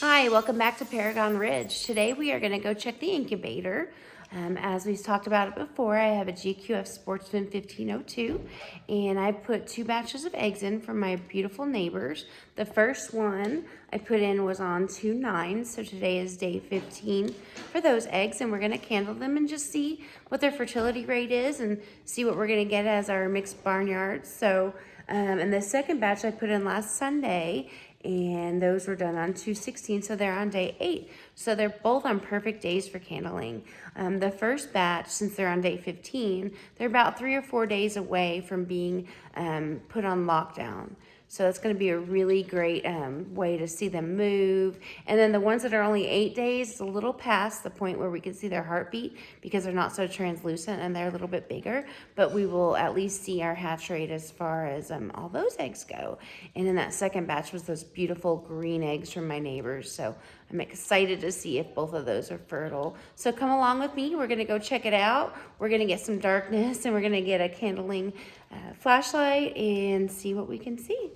Hi, welcome back to Paragon Ridge. Today we are going to go check the incubator. As we've talked about it before, I have a GQF Sportsman 1502, and I put 2 batches of eggs in from my beautiful neighbors. The first one I put in was on 2/9, so today is day 15 for those eggs, and we're going to candle them and just see what their fertility rate is and see what we're going to get as our mixed barnyards. And the second batch I put in last Sunday, and those were done on 2/16, so they're on day 8. So they're both on perfect days for candling. The first batch, since they're on day 15, they're about 3 or 4 days away from being put on lockdown. So it's going to be a really great way to see them move. And then the ones that are only 8 days, it's a little past the point where we can see their heartbeat because they're not so translucent and they're a little bit bigger. But we will at least see our hatch rate as far as all those eggs go. And then that second batch was those beautiful green eggs from my neighbors. So I'm excited to see if both of those are fertile. So come along with me. We're going to go check it out. We're going to get some darkness and we're going to get a candling flashlight and see what we can see.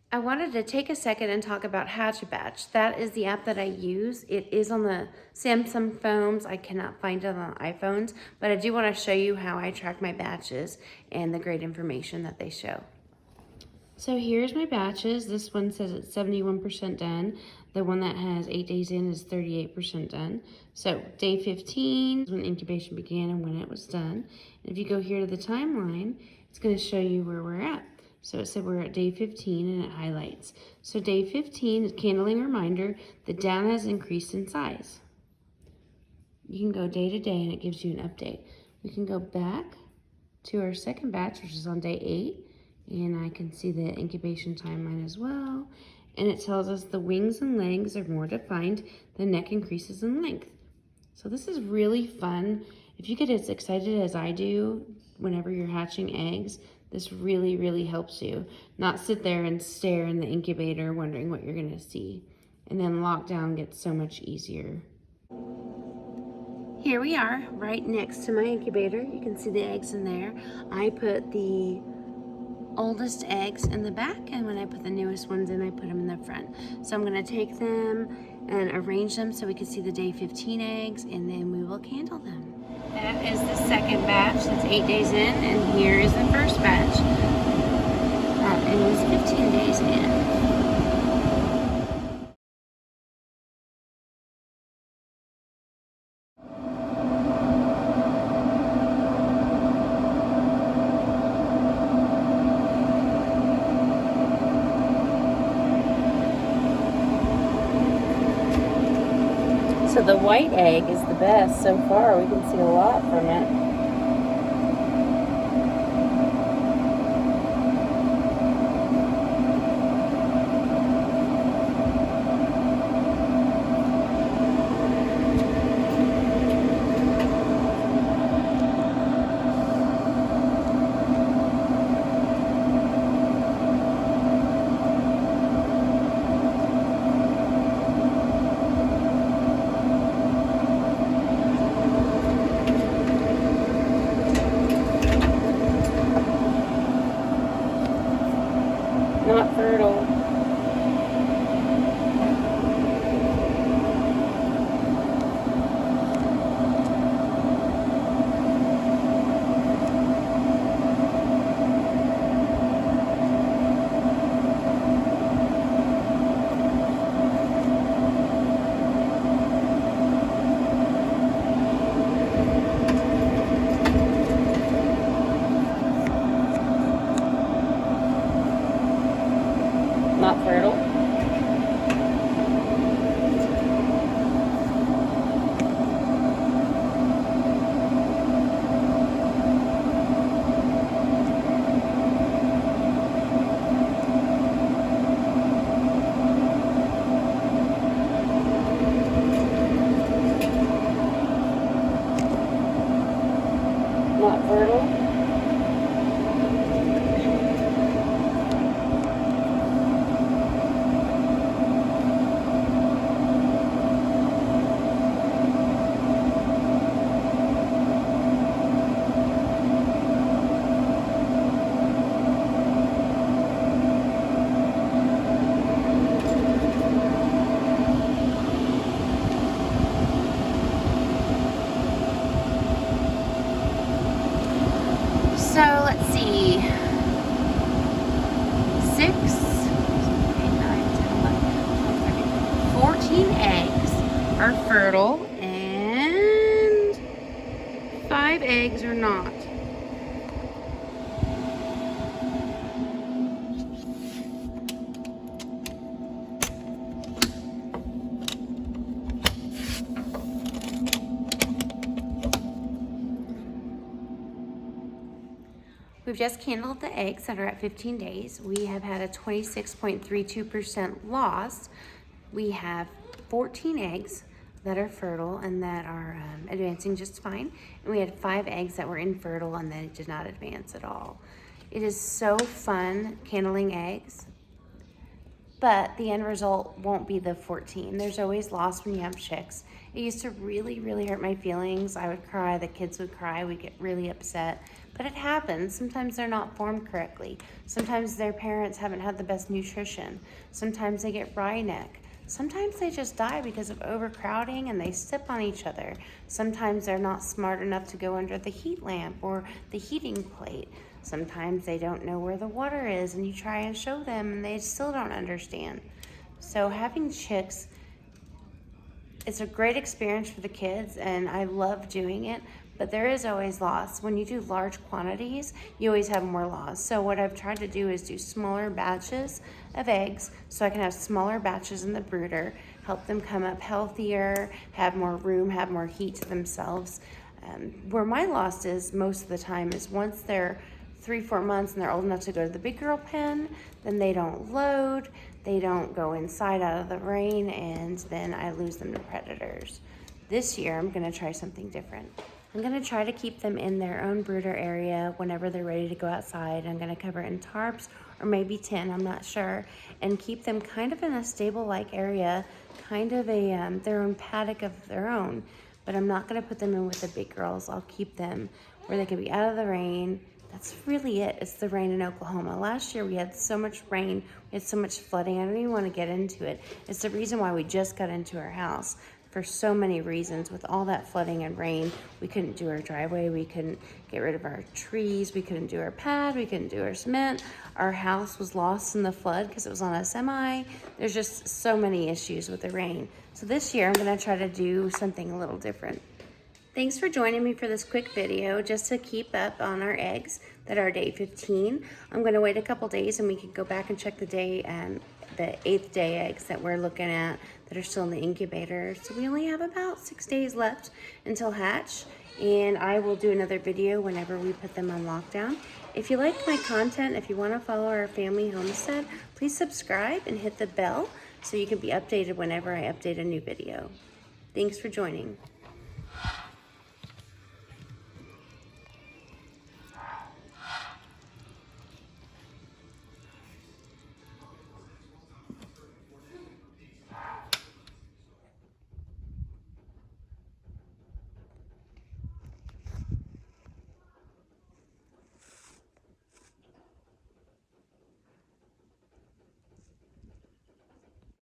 I wanted to take a second and talk about Hatch-A-Batch. That is the app that I use. It is on the Samsung phones. I cannot find it on iPhones, but I do want to show you how I track my batches and the great information that they show. So here's my batches. This one says it's 71% done. The one that has 8 days in is 38% done. So day 15 is when incubation began and when it was done. And if you go here to the timeline, it's going to show you where we're at. So it said we're at day 15 and it highlights. So day 15 is candling reminder, the down has increased in size. You can go day to day and it gives you an update. We can go back to our second batch, which is on day 8, and I can see the incubation timeline as well. And it tells us the wings and legs are more defined, the neck increases in length. So this is really fun. If you get as excited as I do whenever you're hatching eggs, this really, really helps you not sit there and stare in the incubator wondering what you're gonna see. And then lockdown gets so much easier. Here we are, right next to my incubator. You can see the eggs in there. I put the oldest eggs in the back, and when I put the newest ones in, I put them in the front. So I'm gonna take them and arrange them so we can see the day 15 eggs, and then we will candle them. That is the second batch, that's 8 days in, and here is the first batch. That is 15 days in. So the white egg is the best so far. We can see a lot from it. are fertile and 5 eggs are not. We've just candled the eggs that are at 15 days. We have had a 26.32% loss. We have 14 eggs that are fertile and that are advancing just fine. And we had 5 eggs that were infertile and they did not advance at all. It is so fun candling eggs, but the end result won't be the 14. There's always loss when you have chicks. It used to really, really hurt my feelings. I would cry, the kids would cry, we'd get really upset. But it happens. Sometimes they're not formed correctly. Sometimes their parents haven't had the best nutrition. Sometimes they get wry neck. Sometimes they just die because of overcrowding and they step on each other. Sometimes they're not smart enough to go under the heat lamp or the heating plate. Sometimes they don't know where the water is and you try and show them and they still don't understand. So having chicks, it's a great experience for the kids and I love doing it, but there is always loss. When you do large quantities, you always have more loss. So what I've tried to do is do smaller batches of eggs so I can have smaller batches in the brooder, help them come up healthier, have more room, have more heat to themselves. Where my loss is most of the time is once they're 3-4 months and they're old enough to go to the big girl pen, then they don't load, they don't go inside out of the rain, and then I lose them to predators. This year I'm gonna try something different. I'm gonna try to keep them in their own brooder area whenever they're ready to go outside. I'm gonna cover it in tarps or maybe tin, I'm not sure, and keep them kind of in a stable-like area, kind of a their own paddock of their own. But I'm not gonna put them in with the big girls. I'll keep them where they can be out of the rain. That's really it. It's the rain in Oklahoma. Last year we had so much rain, we had so much flooding. I don't even want to get into it. It's the reason why we just got into our house. For so many reasons, with all that flooding and rain, we couldn't do our driveway, we couldn't get rid of our trees, we couldn't do our pad, we couldn't do our cement. Our house was lost in the flood because it was on a semi. There's just so many issues with the rain. So this year I'm gonna try to do something a little different. Thanks for joining me for this quick video just to keep up on our eggs that are day 15. I'm gonna wait a couple days and we can go back and check the day the 8th day eggs that we're looking at that are still in the incubator. So we only have about 6 days left until hatch, and I will do another video whenever we put them on lockdown. If you like my content, if you want to follow our family homestead, please subscribe and hit the bell so you can be updated whenever I update a new video. Thanks for joining.